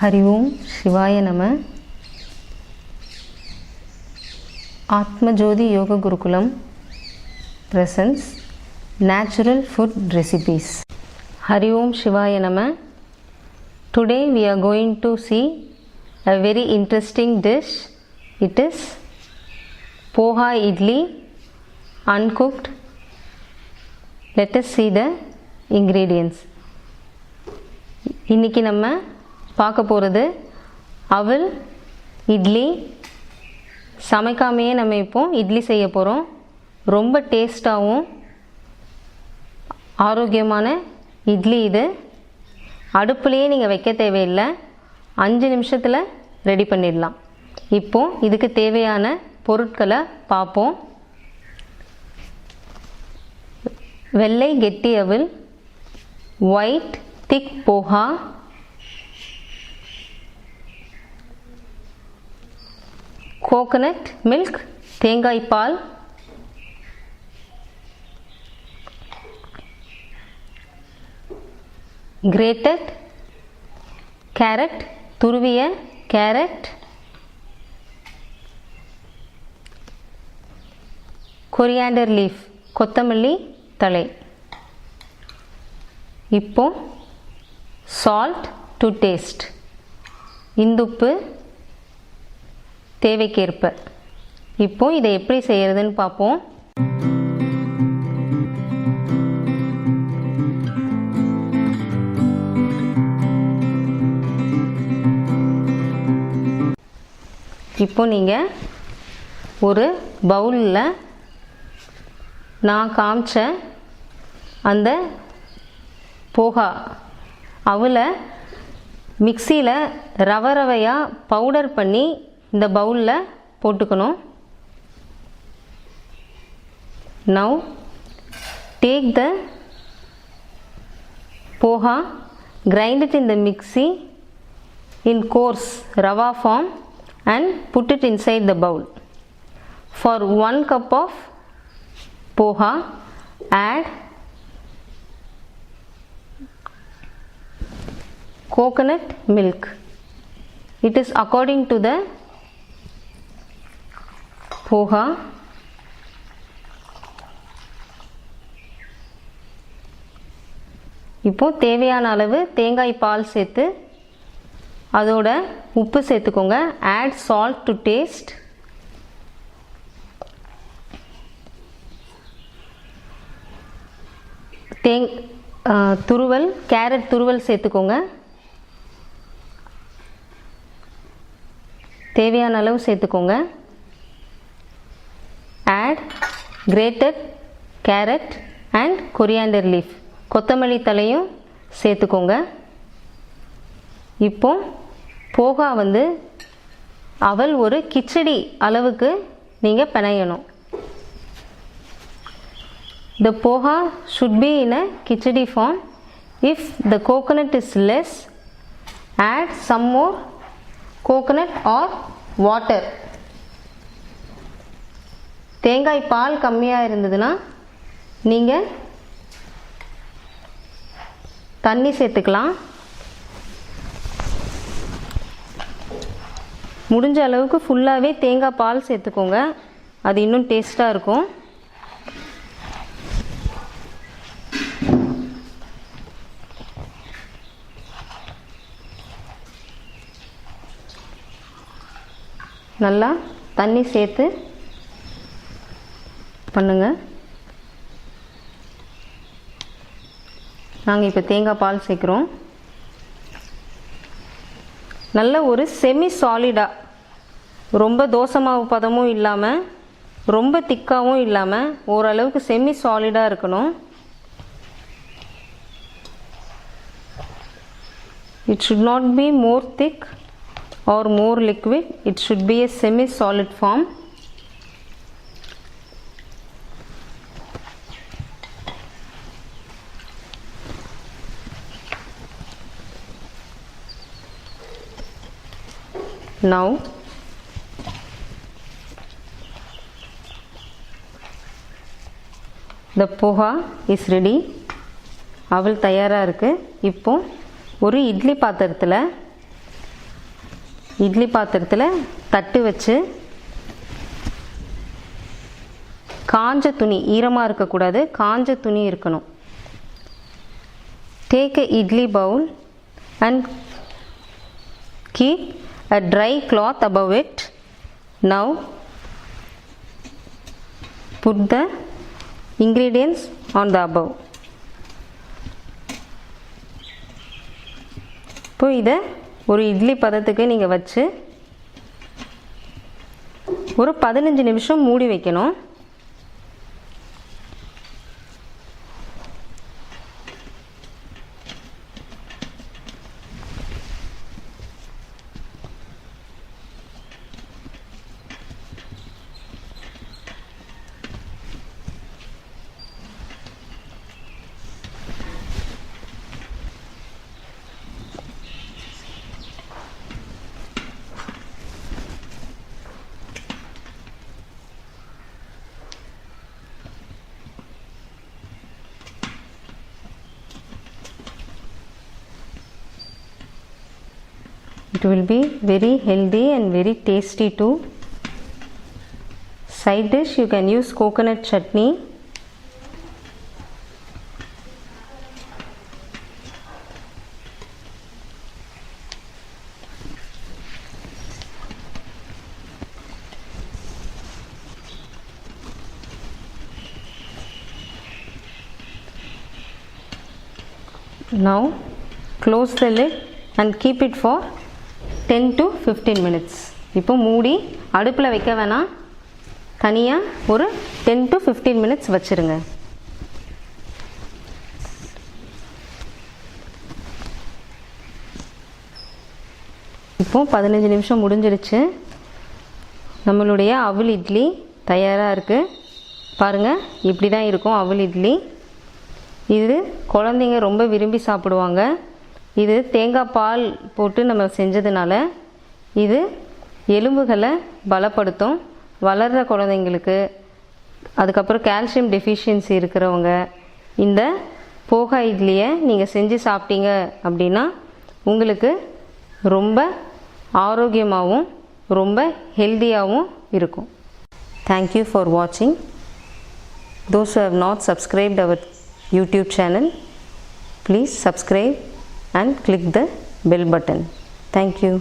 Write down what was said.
हरि ओम शिवाय नमः। आत्मज्योति योग Gurukulam presents natural food recipes. Hari Om Shivaya Namah. Today we are going to see a very interesting dish. It is poha idli, uncooked. Let us see the ingredients. இன்னைக்கு நம்ம பார்க்க போகிறது அவல் இட்லி. சமைக்காமையே நம்ம இப்போ இட்லி செய்ய போகிறோம். ரொம்ப டேஸ்டாகவும் ஆரோக்கியமான இட்லி இது. அடுப்புலேயே நீங்கள் வைக்க தேவையில்லை, 5 நிமிஷத்தில் ரெடி பண்ணிடலாம். இப்போது இதுக்கு தேவையான பொருட்களை பார்ப்போம். வெள்ளை கெட்டி அவல், white thick poha, coconut milk தேங்காய் பால், கிரேட்டட் கேரட் துருவிய கேரட், கொரியாண்டர் லீஃப் கொத்தமல்லி தழை. இப்போ சால்ட் டு டேஸ்ட், இந்துப்பு தேவைக்கேற்ப. இப்போ இதை எப்படி செய்யறதுன்னு பார்ப்போம். இப்போ நீங்கள் ஒரு பவுலில் நான் காமிச்ச அந்த போகா அவலை மிக்சியில் ரவையாக பவுடர் பண்ணி இந்த பவுலில் போட்டுக்கணும். Now take the poha, grind it in the mixie in coarse rava form and put it inside the bowl. For 1 cup of poha, add coconut milk. It is according to the poha. இப்போ தேவையான அளவு தேங்காய் பால் சேர்த்து அதோட உப்பு சேர்த்துக்கோங்க. add salt to taste. துருவல் carrot துருவல் சேர்த்துக்கோங்க. தேவையான அளவு சேர்த்துக்கோங்க. add grated carrot and coriander leaf கொத்தமல்லி தழையும் சேர்த்துக்கோங்க. இப்போ போகா அவல் ஒரு கிச்சடி அளவுக்கு நீங்கள் பிணையணும். The poha should be in a khichdi form. If the coconut is less, add some more coconut or water. தேங்காய் பால் கம்மியாக இருந்ததுன்னா நீங்கள் தண்ணி சேர்த்துக்கலாம். முடிஞ்ச அளவுக்கு ஃபுல்லாகவே தேங்காய் பால் சேர்த்துக்கோங்க, அது இன்னும் டேஸ்ட்டாக இருக்கும். நல்லா தண்ணி சேர்த்து பண்ணுங்க. நாங்கள் இப்போ தேங்காய் பால் சேர்க்குறோம். நல்ல ஒரு செமி சாலிடாக, ரொம்ப தோசை மாவு பதமும் இல்லாமல் ரொம்ப திக்காகவும் இல்லாமல் ஓரளவுக்கு செமி சாலிடாக இருக்கணும். It should not be more thick or more liquid. It should be a semi solid form. Now the poha is ready. அவல் தயாராக இருக்குது. இப்போ ஒரு இட்லி பாத்திரத்தில் இட்லி பாத்திரத்தில் தட்டு வச்சு காஞ்ச துணி, ஈரமாக இருக்கக்கூடாது, காஞ்ச துணி இருக்கணும். Take a idli bowl and keep a dry cloth above it. Now put the ingredients on the above. இப்போ இதை ஒரு இட்லி பதத்துக்கு நீங்கள் வச்சு ஒரு 15 நிமிஷம் மூடி வைக்கணும். It will be very healthy and very tasty too. Side dish, you can use coconut chutney. Now close the lid and keep it for 10 to 15 minutes. இப்போ மூடி அடுப்பில் வைக்க வேணாம், தனியாக ஒரு 10 to 15 minutes வச்சுருங்க. இப்போ 15 நிமிஷம் முடிஞ்சிருச்சு. நம்மளுடைய அவல் இட்லி தயாராக இருக்குது. பாருங்கள், இப்படி தான் இருக்கும் அவல் இட்லி. இது குழந்தைங்க ரொம்ப விரும்பி சாப்பிடுவாங்க. இது தேங்காய் பால் போட்டு நம்ம செஞ்சதுனால இது எலும்புகளை பலப்படுத்தும். வளர்கிற குழந்தைங்களுக்கு, அதுக்கப்புறம் கால்சியம் டெஃபிஷியன்சி இருக்கிறவங்க இந்த போகா இட்லியை நீங்கள் செஞ்சு சாப்பிட்டீங்க அப்படின்னா உங்களுக்கு ரொம்ப ஆரோக்கியமாகவும் ரொம்ப ஹெல்த்தியாகவும் இருக்கும். தேங்க்யூ ஃபார் வாட்சிங். Those who have not subscribed our YouTube channel, please subscribe and click the bell button. Thank you.